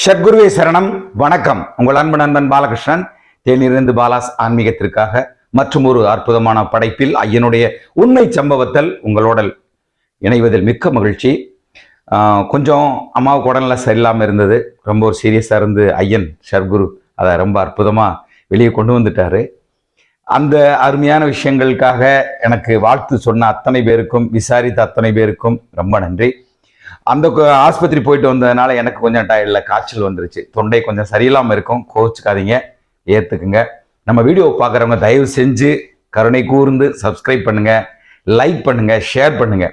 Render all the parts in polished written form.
சத்குருவே சரணம். வணக்கம். உங்கள் அன்பு நண்பன் பாலகிருஷ்ணன், தேனிலிருந்து பாலாஸ் ஆன்மீகத்திற்காக மற்றும் ஒரு அற்புதமான படைப்பில் ஐயனுடைய உண்மை சம்பவத்தில் உங்களோட இணைவதில் மிக்க மகிழ்ச்சி. கொஞ்சம் அம்மாவுக்கு உடல்நிலை சரியில்லாமல் இருந்தது. ரொம்ப ஒரு சீரியஸாக இருந்து ஐயன் சத்குரு அதை ரொம்ப அற்புதமாக வெளியே கொண்டு வந்துட்டாரு. அந்த அருமையான விஷயங்களுக்காக எனக்கு வாழ்த்து சொன்ன அத்தனை பேருக்கும், விசாரித்த அத்தனை பேருக்கும் ரொம்ப நன்றி. அந்த ஆஸ்பத்திரி போயிட்டு வந்ததுனால எனக்கு கொஞ்சம் டயர்டில் காய்ச்சல் வந்துருச்சு. தொண்டை கொஞ்சம் சரியில்லாமல் இருக்கும். கோவிச்சுக்காதீங்க, ஏற்றுக்குங்க. நம்ம வீடியோ பார்க்குறவங்க தயவு செஞ்சு கருணை கூர்ந்து சப்ஸ்கிரைப் பண்ணுங்க, லைக் பண்ணுங்க, ஷேர் பண்ணுங்க.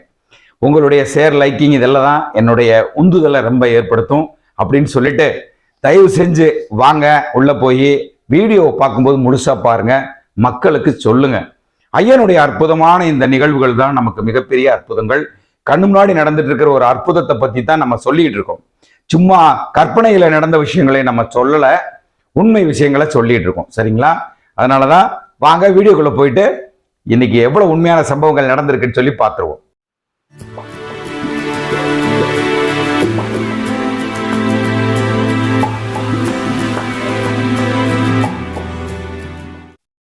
உங்களுடைய ஷேர், லைக்கிங் இதெல்லாம் தான் என்னுடைய உந்துதலை ரொம்ப ஏற்படுத்தும் அப்படின்னு சொல்லிட்டு தயவு செஞ்சு வாங்க, உள்ள போய் வீடியோ பார்க்கும்போது முழுசா பாருங்க, மக்களுக்கு சொல்லுங்க. ஐயனுடைய அற்புதமான இந்த நிகழ்வுகள் தான் நமக்கு மிகப்பெரிய அற்புதங்கள். கண்ணு முன்னாடி நடந்துட்டு இருக்கிற ஒரு அற்புதத்தை பத்தி தான் நம்ம சொல்லிட்டு இருக்கோம். சும்மா கற்பனையில நடந்த விஷயங்களை நம்ம சொல்லல, உண்மை விஷயங்களை சொல்லிட்டு இருக்கோம். சரிங்களா? அதனாலதான் வாங்க வீடியோக்குள்ள போயிட்டு இன்னைக்கு எவ்வளவு உண்மையான சம்பவங்கள் நடந்திருக்குன்னு சொல்லி பார்த்துருவோம்.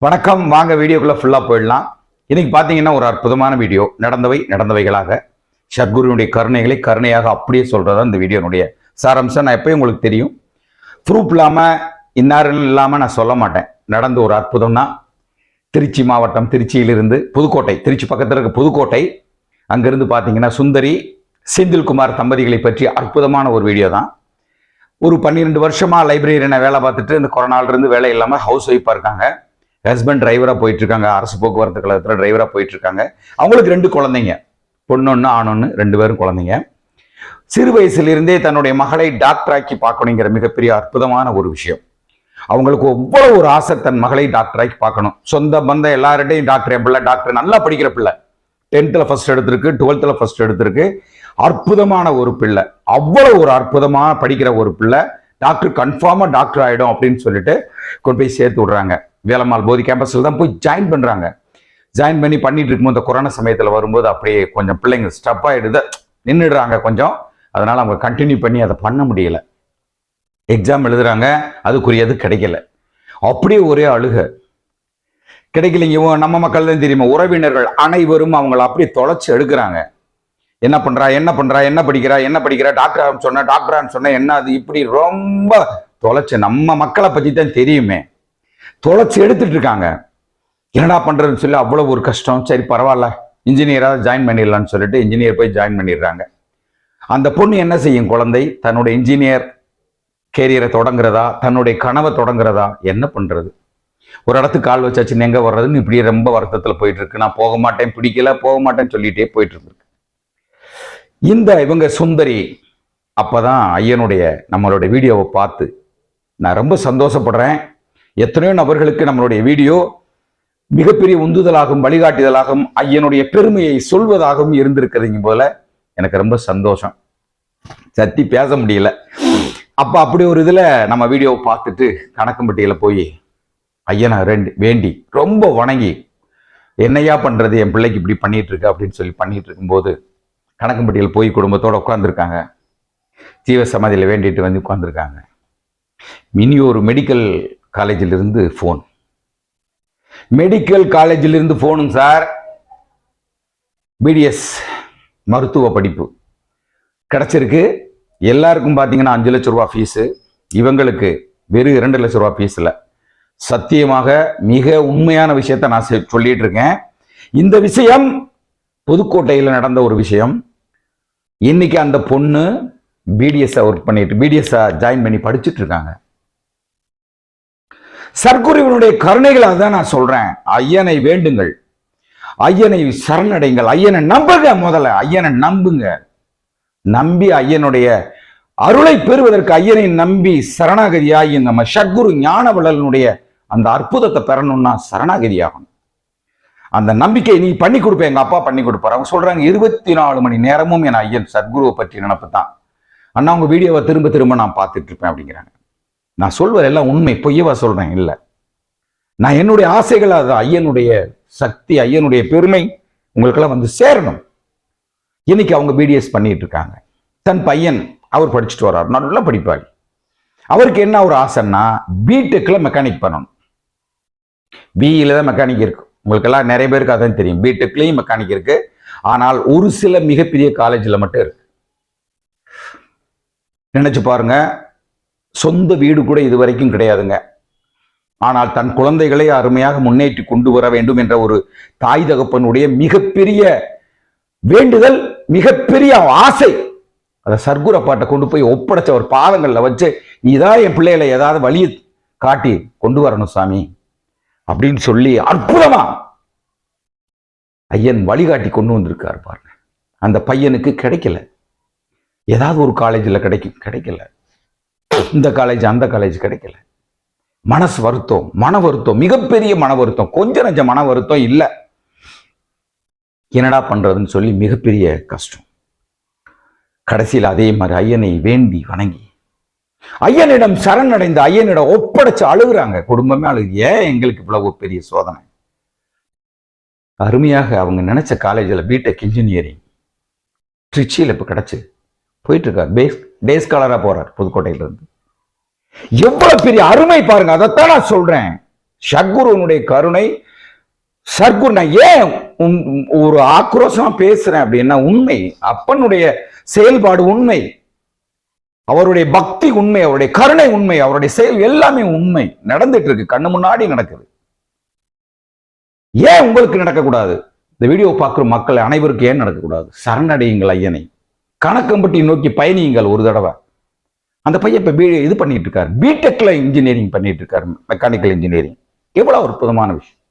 வணக்கம். வாங்க வீடியோக்குள்ள ஃபுல்லா போயிடலாம். இன்னைக்கு பாத்தீங்கன்னா ஒரு அற்புதமான வீடியோ. நடந்தவைகளாக சத்குருவினுடைய கருணைகளை கருணையாக அப்படியே சொல்றதா இந்த வீடியோனுடைய சாரம்சம். நான் எப்பயும் உங்களுக்கு தெரியும், ப்ரூஃப் இல்லாமல் இன்னாரும் இல்லாமல் நான் சொல்ல மாட்டேன். நடந்த ஒரு அற்புதம்னா திருச்சி மாவட்டம், திருச்சியிலிருந்து புதுக்கோட்டை, திருச்சி பக்கத்தில் இருக்க புதுக்கோட்டை, அங்கிருந்து பார்த்தீங்கன்னா சுந்தரி செந்தில்குமார் தம்பதிகளை பற்றி அற்புதமான ஒரு வீடியோ தான். ஒரு 12 வருஷமா லைப்ரரியனை வேலை பார்த்துட்டு இந்த கொரோனாலிருந்து வேலை இல்லாமல் ஹவுஸ் ஒய்ஃபாக இருக்காங்க. ஹஸ்பண்ட் டிரைவராக போயிட்டு இருக்காங்க, அரசு போக்குவரத்து கழகத்தில் டிரைவராக போயிட்டு இருக்காங்க. அவங்களுக்கு 2 குழந்தைங்க, பொண்ணொன்று ஆணொன்று, 2 பேரும் குழந்தைங்க. சிறு வயசுலேருந்தே தன்னுடைய மகளை டாக்டராக்கி பார்க்கணுங்கிற மிகப்பெரிய அற்புதமான ஒரு விஷயம். அவங்களுக்கு எவ்வளவு ஒரு ஆசை, தன் மகளை டாக்டராக்கி பார்க்கணும். சொந்த பந்தம் எல்லார்டையும் டாக்டர், என் பிள்ளை டாக்டர், நல்லா படிக்கிற பிள்ளை, 10th ஃபர்ஸ்ட் எடுத்திருக்கு, 12th ஃபர்ஸ்ட் எடுத்திருக்கு, அற்புதமான ஒரு பிள்ளை, அவ்வளவு ஒரு அற்புதமாக படிக்கிற ஒரு பிள்ளை, டாக்டர் கன்ஃபார்மாக டாக்டர் ஆகிடும் அப்படின்னு சொல்லிட்டு கொண்டு போய் சேர்த்து விடுறாங்க. வேலம்மாள் போதி கேம்பஸில் தான் போய் ஜாயின் பண்ணுறாங்க. ஜாயின் பண்ணிட்டு இருக்கும்போது இந்த கொரோனா சமயத்தில் வரும்போது அப்படியே கொஞ்சம் பிள்ளைங்க ஸ்டப் ஆகிடுது, நின்றுடுறாங்க கொஞ்சம். அதனால் அவங்க கண்டினியூ பண்ணி அதை பண்ண முடியல. எக்ஸாம் எழுதுறாங்க, அதுக்குரியது கிடைக்கல. அப்படியே ஒரே அழுக, கிடைக்கலைங்க. நம்ம மக்கள் தான் தெரியுமா, உறவினர்கள் அனைவரும் அவங்கள அப்படியே தொலைச்சு எடுக்கிறாங்க. என்ன படிக்கிறா, டாக்டரான்னு சொன்ன என்ன அது இப்படி ரொம்ப தொலைச்சு, நம்ம மக்களை பற்றி தான் தெரியுமே, தொலைச்சு எடுத்துட்டு இருக்காங்க. என்னடா பண்றதுன்னு சொல்லி அவ்வளவு ஒரு கஷ்டம். சரி பரவாயில்ல, இன்ஜினியராக ஜாயின் பண்ணிடலான்னு சொல்லிட்டு இன்ஜினியர் போய் ஜாயின் பண்ணிடுறாங்க. அந்த பொண்ணு என்ன செய்யும், குழந்தை தன்னுடைய இன்ஜினியர் கேரியரை தொடங்குறதா, தன்னுடைய கனவை தொடங்குறதா, என்ன பண்றது? ஒரு இடத்துக்கு கால் வச்சாச்சு, எங்க வர்றதுன்னு இப்படியே ரொம்ப வருத்தத்தில் போயிட்டு இருக்கு. நான் போக மாட்டேன், பிடிக்கல, போக மாட்டேன்னு சொல்லிட்டே போயிட்டு இருக்கு. இவங்க சுந்தரி அப்பதான் ஐயனுடைய நம்மளுடைய வீடியோவை பார்த்து நான் ரொம்ப சந்தோஷப்படுறேன். எத்தனையோ நபர்களுக்கு நம்மளுடைய வீடியோ மிகப்பெரிய உந்துதலாகவும் வழிகாட்டுதலாகவும் ஐயனுடைய பெருமையை சொல்வதாகவும் இருந்திருக்கிறீங்க போல எனக்கு ரொம்ப சந்தோஷம். சத்தி பேச முடியல. அப்படி ஒரு இதுல நம்ம வீடியோவை பார்த்துட்டு கணக்கம்பட்டியில போய் ஐயனை வேண்டி ரொம்ப வணங்கி, என்னையா பண்றது, என் பிள்ளைக்கு இப்படி பண்ணிட்டு இருக்கு அப்படின்னு சொல்லி பண்ணிட்டு இருக்கும்போது கணக்கம்பட்டியில் போய் குடும்பத்தோட உட்காந்துருக்காங்க. ஜீவ சமாதியில் வேண்டிட்டு வந்து உட்காந்துருக்காங்க. இனி ஒரு மெடிக்கல் காலேஜிலிருந்து ஃபோன், மெடிக்கல் காலேஜிலிருந்து ஃபோனுங்க சார். பிடிஎஸ் மருத்துவ படிப்பு கிடைச்சிருக்கு. எல்லாருக்கும் பார்த்தீங்கன்னா 5 லட்சம் ரூபா ஃபீஸு. இவங்களுக்கு வெறும் 2 லட்சம் ரூபா ஃபீஸ் இல்லை. சத்தியமாக மிக உண்மையான விஷயத்த நான் சொல்லிட்டு இருக்கேன். இந்த விஷயம் புதுக்கோட்டையில் நடந்த ஒரு விஷயம். இன்னைக்கு அந்த பொண்ணு பிடிஎஸ் ஒர்க் பண்ணிட்டு, பிடிஎஸ் ஜாயின் பண்ணி படிச்சுட்டு இருக்காங்க. சத்குருவினுடைய கருணைகளாக தான் நான் சொல்றேன். ஐயனை வேண்டுங்கள், ஐயனை சரணடைங்கள், ஐயனை நம்புங்க. முதல்ல ஐயனை நம்புங்க. நம்பி ஐயனுடைய அருளை பெறுவதற்கு ஐயனை நம்பி சரணாகதியாகி நம்ம சத்குரு ஞானவள்ளலுடைய அந்த அற்புதத்தை பெறணும்னா சரணாகதியாகணும். அந்த நம்பிக்கை நீ பண்ணி கொடுப்பேன், எங்க அப்பா பண்ணி கொடுப்பாரு. அவங்க சொல்றாங்க 24 மணி நேரமும் என் ஐயன் சத்குருவை பற்றி நினைப்பு தான். அண்ணா உங்க வீடியோவை திரும்ப திரும்ப நான் பார்த்துட்டு இருப்பேன் அப்படிங்கிறாங்க. நான் சொல்வதெல்லாம் உண்மை, பொய்யவா சொல்றேன் இல்லை. நான் என்னுடைய ஆசைகள் அது ஐயனுடைய சக்தி, ஐயனுடைய பெருமை உங்களுக்கெல்லாம் வந்து சேரணும். இன்னைக்கு அவங்க பிடிஎஸ் பண்ணிட்டு இருக்காங்க. தன் பையன் அவர் படிச்சுட்டு வர்றார், நல்லா படிப்பார். அவருக்கு என்ன ஒரு ஆசைன்னா பிடெக்ல மெக்கானிக் பண்ணணும். பிஇல தான் மெக்கானிக் இருக்கு, உங்களுக்கெல்லாம் நிறைய பேருக்கு அதான் தெரியும். பிடெக்லயும் மெக்கானிக் இருக்கு, ஆனால் ஒரு சில மிகப்பெரிய காலேஜில் மட்டும் இருக்கு. நினைச்சு பாருங்க, சொந்த வீடு கூட இது வரைக்கும் கிடையாதுங்க. ஆனால் தன் குழந்தைகளை அருமையாக முன்னேற்றி கொண்டு வர வேண்டும் என்ற ஒரு தாய் தகப்பனுடைய மிகப்பெரிய வேண்டுதல், மிகப்பெரிய ஆசை, அதை சர்க்குரு அப்பாட்ட கொண்டு போய் ஒப்படைச்ச ஒரு பாதங்கள்ல வச்சு, நீதான் என் பிள்ளைகளை ஏதாவது வழியை காட்டி கொண்டு வரணும் சாமி அப்படின்னு சொல்லி அற்புதமா ஐயன் வழிகாட்டி கொண்டு வந்திருக்காரு பாருங்க. அந்த பையனுக்கு கிடைக்கல, ஏதாவது ஒரு காலேஜில் கிடைக்கல, இந்த காலேஜ் அந்த காலேஜ் கிடைக்கல. மனசு வருத்தம், மன வருத்தம், மிகப்பெரிய மன வருத்தம், கொஞ்சம் நஞ்ச மன வருத்தம் இல்ல. என்னடா பண்றதுன்னு சொல்லி மிகப்பெரிய கஷ்டம். கடைசியில் அதே மாதிரி ஐயனை வேண்டி வணங்கி ஐயனிடம் சரணடைந்து ஐயனிடம் ஒப்படைச்சு அழுகுறாங்க. குடும்பமே அழுகு, ஏன் எங்களுக்கு இவ்வளவு பெரிய சோதனை. அருமையாக அவங்க நினைச்ச காலேஜில் பிடெக் இன்ஜினியரிங் திருச்சியில் இப்ப கிடைச்சு போயிட்டு இருக்காரு. டே ஸ்காலரா போறார் புதுக்கோட்டையில இருந்து. எவ்வளவு பெரிய அருமை பாருங்க. அதைத்தான் நான் சொல்றேன், சத்குருவனுடைய கருணை. சத்குரு, நான் ஏன் ஒரு ஆக்ரோஷமா பேசுறேன் அப்படின்னா, உண்மை. அப்பனுடைய செயல்பாடு உண்மை, அவருடைய பக்தி உண்மை, அவருடைய கருணை உண்மை, அவருடைய செயல் எல்லாமே உண்மை. நடந்துட்டு இருக்கு, கண்ணு முன்னாடி நடக்குது. ஏன் உங்களுக்கு நடக்கக்கூடாது? இந்த வீடியோ பார்க்குற மக்கள் அனைவருக்கும் ஏன் நடக்கக்கூடாது? சரணடையுங்கள் ஐயனை, கணக்கம்பட்டி நோக்கி பயணியுங்கள் ஒரு தடவை. அந்த பையன் இப்ப இது பண்ணிட்டு இருக்காரு, பிடெக்ல இன்ஜினியரிங் பண்ணிட்டு இருக்காரு, மெக்கானிக்கல் இன்ஜினியரிங். எவ்வளவு அற்புதமான விஷயம்.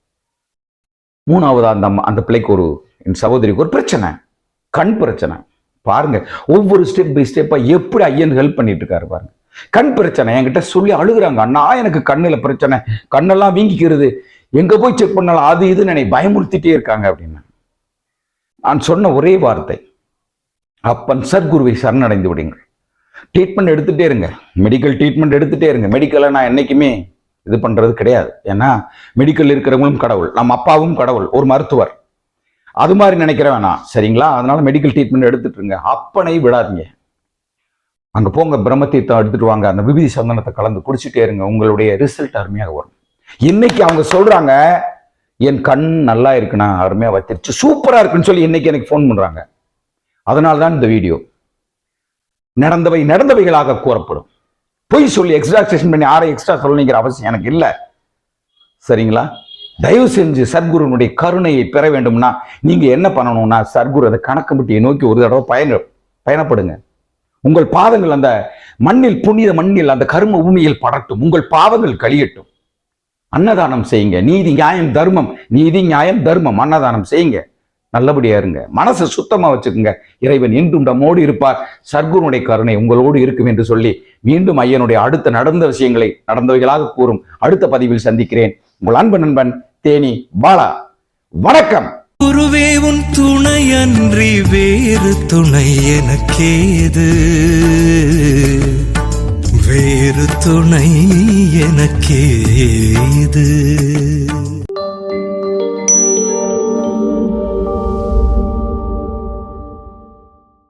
மூணாவது அந்த பிள்ளைக்கு என் சகோதரிக்கு ஒரு பிரச்சனை, கண் பிரச்சனை. பாருங்க, ஒவ்வொரு ஸ்டெப் பை ஸ்டெப்பா எப்படி ஐயன் ஹெல்ப் பண்ணிட்டு இருக்காரு பாருங்க. கண் பிரச்சனை என்கிட்ட சொல்லி அழுகுறாங்க, அண்ணா எனக்கு கண்ணுல பிரச்சனை, கண்ணெல்லாம் வீங்கிக்கிறது, எங்க போய் செக் பண்ணலாம் அது இது நினை பயமுறுத்திட்டே இருக்காங்க அப்படின்னு. நான் சொன்ன ஒரே வார்த்தை, அப்பன் சத்குருவை சரணடைந்து விடுங்கள். ட்ரீட்மெண்ட் எடுத்துட்டே இருங்க, மெடிக்கல் ட்ரீட்மெண்ட் எடுத்துட்டே இருங்க. மெடிக்கலை நான் என்னைக்குமே இது பண்றது கிடையாது. ஏன்னா மெடிக்கல் இருக்கிறவங்களும் கடவுள், நம்ம அப்பாவும் கடவுள், ஒரு மருத்துவர், அது மாதிரி நினைக்கிற வேணாம், சரிங்களா? அதனால மெடிக்கல் ட்ரீட்மெண்ட் எடுத்துட்டு இருங்க. அப்பனை விடாதீங்க. அங்க போங்க, பிரம்ம தீர்த்தம் எடுத்துட்டு வாங்க, அந்த விபூதி சந்தனத்தை கலந்து குடிச்சிட்டே இருங்க, உங்களுடைய ரிசல்ட் அருமையாக வரும். இன்னைக்கு அவங்க சொல்றாங்க, என் கண் நல்லா இருக்குண்ணா, அருமையா வச்சிருச்சு, சூப்பரா இருக்குன்னு சொல்லி இன்னைக்கு எனக்கு ஃபோன் பண்றாங்க. அதனால்தான் இந்த வீடியோ. நடந்தவைகளாக கூறப்படும். பொய் சொல்லி எக்ஸ்ட்ராக்ஷன் பண்ணி யாரை எக்ஸ்ட்ரா சொல்லணுங்கிற அவசியம் எனக்கு இல்லை, சரிங்களா? தயவு செஞ்சு சத்குருனுடைய கருணையை பெற வேண்டும்னா நீங்க என்ன பண்ணணும்னா, சத்குரு அந்த கணக்கம்பட்டியை நோக்கி ஒரு தடவை பயணப்படுங்க. உங்கள் பாதங்கள் அந்த மண்ணில், புனித மண்ணில், அந்த கரும பூமியில் படட்டும், உங்கள் பாவங்கள் கழியட்டும். அன்னதானம் செய்யுங்க, நீதி நியாயம் தர்மம், நீதி நியாயம் தர்மம், அன்னதானம் செய்யுங்க, நல்லபடியா இருங்க, மனசை சுத்தமா வச்சுக்கோங்க. இறைவன் என்றும் நம்மோடு இருப்பார், சத்குருனுடைய கருணை உங்களோடு இருக்கும் என்று சொல்லி மீண்டும் ஐயனுடைய அடுத்த நடந்தவைகளாக கூறும் அடுத்த பதிவில் சந்திக்கிறேன். உங்கள் அன்பு நண்பன் தேனி பாலா. வணக்கம். குருவே உன் துணையன்றி வேறு துணை எனக்கேது, வேறு துணை எனக்கேது.